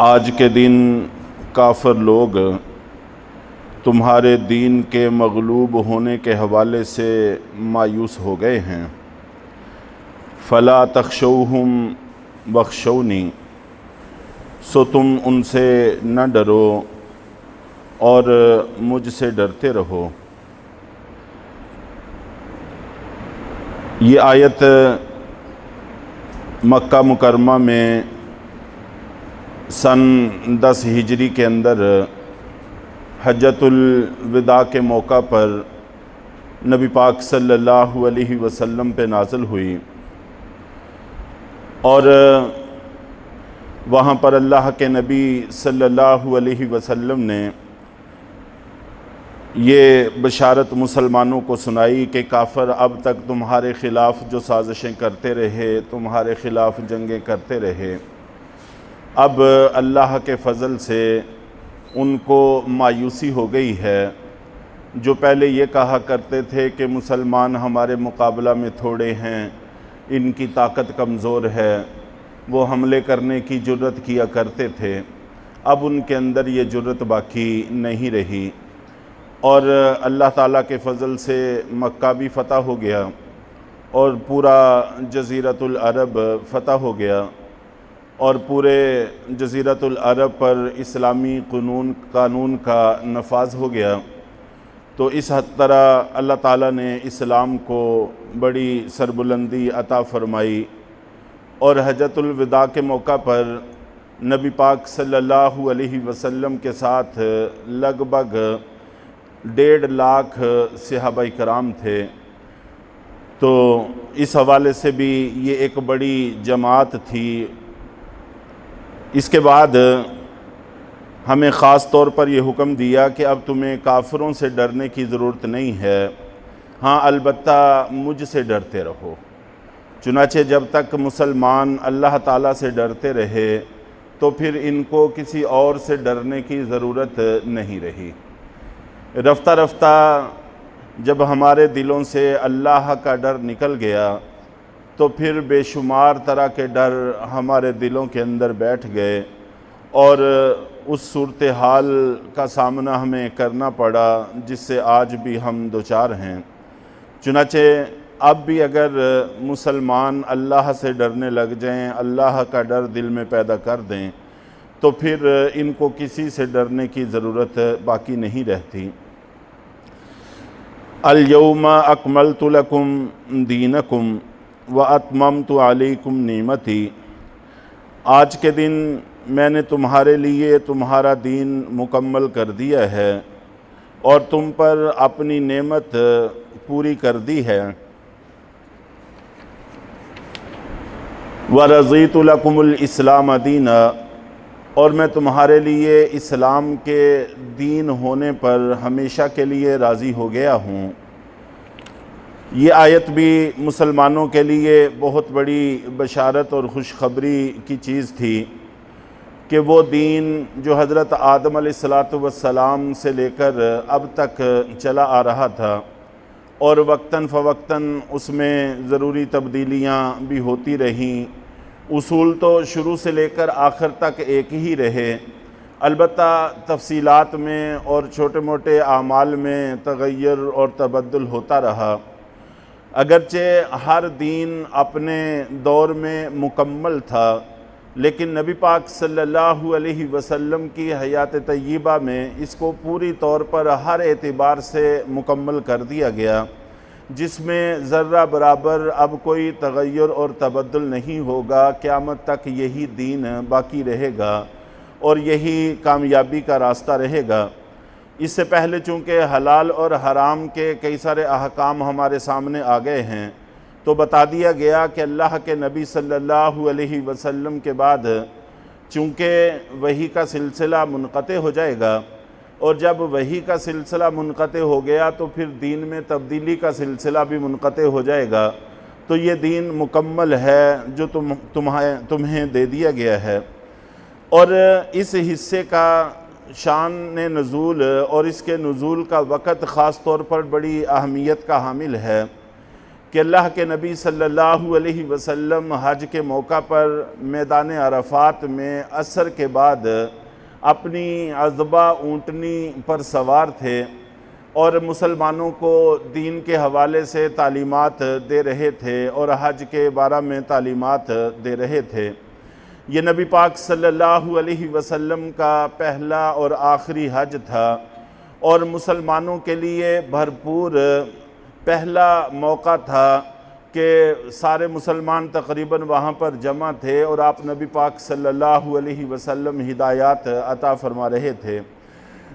आज के दिन काफिर लोग तुम्हारे दीन के मगलूब होने के हवाले से मायूस हो गए हैं। फ़ला तख़शौहुम वख़शौनी, सो तुम उनसे न डरो और मुझसे डरते रहो। ये आयत मक्का मुकरमा में सन 10 हिजरी के अंदर हज्जतुल विदा के मौका पर नबी पाक सल्लल्लाहु अलैहि वसल्लम पे नाज़िल हुई और वहाँ पर अल्लाह के नबी सल्लल्लाहु अलैहि वसल्लम ने ये बशारत मुसलमानों को सुनाई कि काफ़िर अब तक तुम्हारे ख़िलाफ़ जो साजिशें करते रहे, तुम्हारे ख़िलाफ़ जंगें करते रहे, अब अल्लाह के फ़ज़ल से उनको मायूसी हो गई है। जो पहले ये कहा करते थे कि मुसलमान हमारे मुकाबला में थोड़े हैं, इनकी ताकत कमज़ोर है, वो हमले करने की जुर्रत किया करते थे, अब उनके अंदर ये जुर्रत बाकी नहीं रही और अल्लाह ताला के फ़ज़ल से मक्का भी फ़तह हो गया और पूरा जज़ीरतुल अरब फ़तह हो गया और पूरे जज़ीरतुल अरब पर इस्लामी कानून का नफाज हो गया। तो इस हद तरह अल्लाह ताला ने इस्लाम को बड़ी सरबुलंदी अता फ़रमाई और हज्जतुल विदा के मौका पर नबी पाक सल्लल्लाहु अलैहि वसल्लम के साथ लगभग 1.5 लाख सहाबाए कराम थे। तो इस हवाले से भी ये एक बड़ी जमात थी। इसके बाद हमें ख़ास तौर पर यह हुक्म दिया कि अब तुम्हें काफ़िरों से डरने की ज़रूरत नहीं है, हाँ अलबत्ता मुझसे डरते रहो। चुनाचे जब तक मुसलमान अल्लाह ताला से डरते रहे तो फिर इनको किसी और से डरने की ज़रूरत नहीं रही। रफ्ता रफ्ता जब हमारे दिलों से अल्लाह का डर निकल गया तो फिर बेशुमार तरह के डर हमारे दिलों के अंदर बैठ गए और उस सूरत हाल का सामना हमें करना पड़ा जिससे आज भी हम दोचार हैं। चुनाचे अब भी अगर मुसलमान अल्लाह से डरने लग जाएं, अल्लाह का डर दिल में पैदा कर दें, तो फिर इनको किसी से डरने की ज़रूरत बाकी नहीं रहती। अल यौमा अकमलतु लकुम दीनकुम व अतममतु अलैकुम निमती, आज के दिन मैंने तुम्हारे लिए तुम्हारा दीन मुकम्मल कर दिया है और तुम पर अपनी नेमत पूरी कर दी है। व रज़ीतु लकुमुल इस्लाम दीना, और मैं तुम्हारे लिए इस्लाम के दीन होने पर हमेशा के लिए राज़ी हो गया हूँ। ये आयत भी मुसलमानों के लिए बहुत बड़ी बशारत और खुशखबरी की चीज़ थी कि वो दीन जो हज़रत आदम अलैहिस्सलातु वस्सलाम से लेकर अब तक चला आ रहा था और वक्तन फ़वक्तन उसमें ज़रूरी तब्दीलियाँ भी होती रहीं, उसूल तो शुरू से लेकर आखिर तक एक ही रहे, अलबत्ता तफसीलात में और छोटे मोटे आमाल में तग़य्युर और तबद्दुल होता रहा। अगरचे हर दीन अपने दौर में मुकम्मल था, लेकिन नबी पाक सल्लल्लाहु अलैहि वसल्लम की हयात तय्यबा में इसको पूरी तौर पर हर एतबार से मुकम्मल कर दिया गया, जिसमें ज़र्रा बराबर अब कोई तग़य्युर और तबद्दुल नहीं होगा। क़यामत तक यही दीन बाकी रहेगा और यही कामयाबी का रास्ता रहेगा। इससे पहले चूँकि हलाल और हराम के कई सारे अहकाम हमारे सामने आ गए हैं, तो बता दिया गया कि अल्लाह के नबी सल्लल्लाहु अलैहि वसल्लम के बाद चूँकि वही का सिलसिला मुनक़ते हो जाएगा, और जब वही का सिलसिला मुनक़ते हो गया तो फिर दीन में तब्दीली का सिलसिला भी मुनक़ते हो जाएगा। तो ये दीन मुकम्मल है जो तुम्हें दे दिया गया है। और इस हिस्से का शान नुज़ूल और इसके नुज़ूल का वक़्त ख़ास तौर पर बड़ी अहमियत का हामिल है कि अल्लाह के नबी सल्लल्लाहु अलैहि वसल्लम हज के मौका पर मैदान अरफ़ात में असर के बाद अपनी अज़बा ऊँटनी पर सवार थे और मुसलमानों को दीन के हवाले से तालीमात दे रहे थे और हज के बारे में तालीमात दे रहे थे। ये नबी पाक सल्लल्लाहु अलैहि वसल्लम का पहला और आखिरी हज था और मुसलमानों के लिए भरपूर पहला मौका था कि सारे मुसलमान तकरीबन वहाँ पर जमा थे और आप नबी पाक सल्लल्लाहु अलैहि वसल्लम हिदायत अता फरमा रहे थे।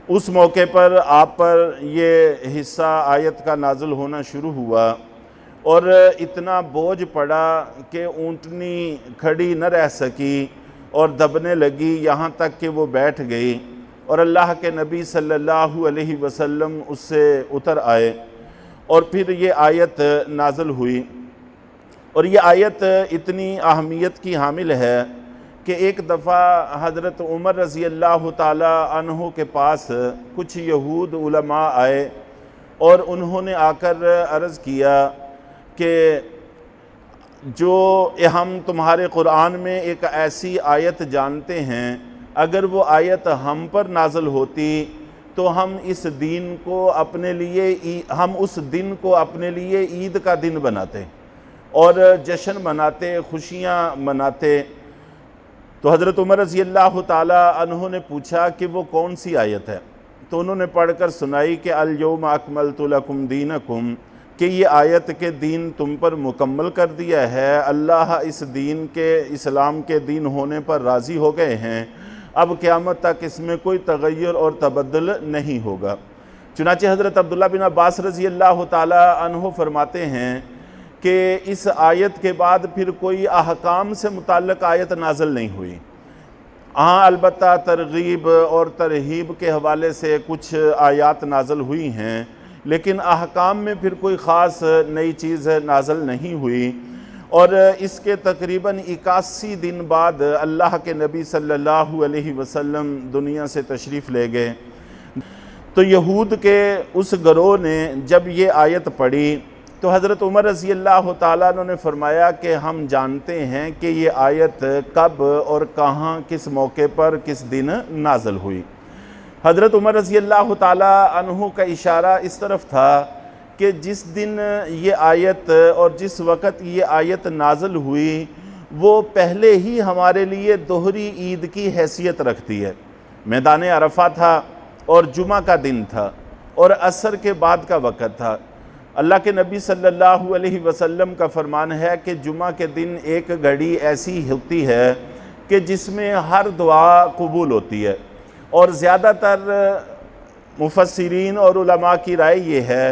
उस मौके पर आप पर ये हिस्सा आयत का नाज़िल होना शुरू हुआ और इतना बोझ पड़ा कि ऊँटनी खड़ी न रह सकी और दबने लगी, यहाँ तक कि वो बैठ गई और अल्लाह के नबी सल्लल्लाहु अलैहि वसल्लम उससे उतर आए और फिर ये आयत नाज़िल हुई। और ये आयत इतनी अहमियत की हामिल है कि एक दफ़ा हज़रत उमर रज़ी अल्लाह ताला अन्हु के पास कुछ यहूद उलमा आए और उन्होंने आकर अर्ज़ किया कि जो हम तुम्हारे कुरान में एक ऐसी आयत जानते हैं, अगर वो आयत हम पर नाज़िल होती तो हम इस दीन को अपने लिए हम उस दिन को अपने लिए ईद का दिन बनाते और जश्न मनाते, खुशियाँ मनाते। तो हज़रत उमर रज़ी अल्लाह ताला अन्हु ने पूछा कि वो कौन सी आयत है, तो उन्होंने पढ़कर सुनाई कि अल यौम अकमलतु लकुम दीनकुम, कि ये आयत के दीन तुम पर मुकम्मल कर दिया है, अल्लाह इस दीन के इस्लाम के दीन होने पर राज़ी हो गए हैं, अब क़यामत तक इसमें कोई तग़य्युर और तबद्दुल नहीं होगा। चुनांचे हज़रत अब्दुल्लाह बिन अब्बास रज़ी अल्लाह ताला अन्हु फरमाते हैं कि इस आयत के बाद फिर कोई अहकाम से मुताल्लिक़ आयत नाज़िल नहीं हुई। हाँ, अलबत्ता तरगीब और तरहीब के हवाले से कुछ आयात नाज़िल हुई हैं, लेकिन अहकाम में फिर कोई ख़ास नई चीज़ नाज़िल नहीं हुई। और इसके तकरीबन 81 दिन बाद अल्लाह के नबी सल्लल्लाहु अलैहि वसल्लम दुनिया से तशरीफ़ ले गए। तो यहूद के उस गिरोह ने जब ये आयत पढ़ी तो हज़रत उमर रज़ी अल्लाह ताला ने फरमाया कि हम जानते हैं कि ये आयत कब और कहाँ, किस मौके पर, किस दिन नाज़िल हुई। हज़रत उमर रज़ी अल्लाह ताला अन्हु का इशारा इस तरफ था कि जिस दिन ये आयत और जिस वक़्त ये आयत नाज़िल हुई वो पहले ही हमारे लिए दोहरी ईद की हैसियत रखती है। मैदान अरफ़ा था और जुमा का दिन था और असर के बाद का वक़्त था। अल्लाह के नबी सल्लल्लाहु अलैहि वसल्लम का फरमान है कि जुमा के दिन एक घड़ी ऐसी होती है कि जिसमें हर दुआ कबूल होती है और ज़्यादातर मुफस्सिरीन और उलमा की राय ये है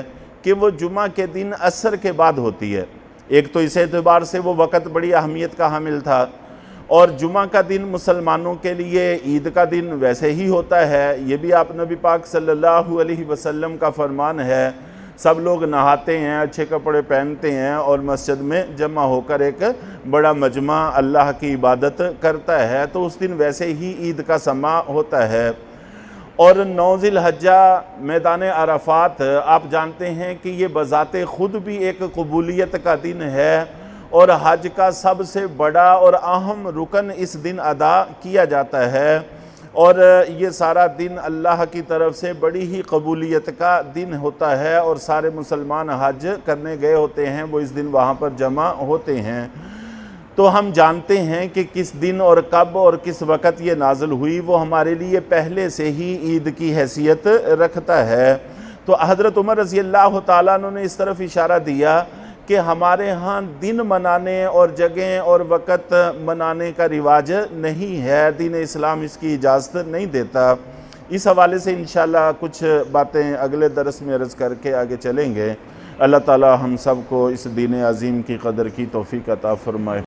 कि वो जुमा के दिन असर के बाद होती है। एक तो इस एतबार से वो वक़्त बड़ी अहमियत का हामिल था और जुमा का दिन मुसलमानों के लिए ईद का दिन वैसे ही होता है। ये भी आप नबी पाक सल्लल्लाहु अलैहि वसल्लम का फरमान है। सब लोग नहाते हैं, अच्छे कपड़े पहनते हैं और मस्जिद में जमा होकर एक बड़ा मजमा अल्लाह की इबादत करता है, तो उस दिन वैसे ही ईद का समा होता है। और 9 ज़िलहज्जा मैदान अरफ़ात आप जानते हैं कि ये बज़ाते ख़ुद भी एक कबूलियत का दिन है और हज का सबसे बड़ा और अहम रुकन इस दिन अदा किया जाता है और ये सारा दिन अल्लाह की तरफ से बड़ी ही कबूलियत का दिन होता है और सारे मुसलमान हज करने गए होते हैं, वो इस दिन वहाँ पर जमा होते हैं। तो हम जानते हैं कि किस दिन और कब और किस वक़्त ये नाज़िल हुई, वो हमारे लिए पहले से ही ईद की हैसियत रखता है। तो हज़रत उमर रज़ी अल्लाह ताला ने इस तरफ इशारा दिया कि हमारे यहाँ दिन मनाने और जगह और वक़्त मनाने का रिवाज नहीं है, दीन इस्लाम इसकी इजाज़त नहीं देता। इस हवाले से इंशाअल्लाह कुछ बातें अगले दरस में अर्ज़ करके आगे चलेंगे। अल्लाह ताला हम सब को इस दीन अज़ीम की कदर की तौफ़ीक़ अता फ़रमाए।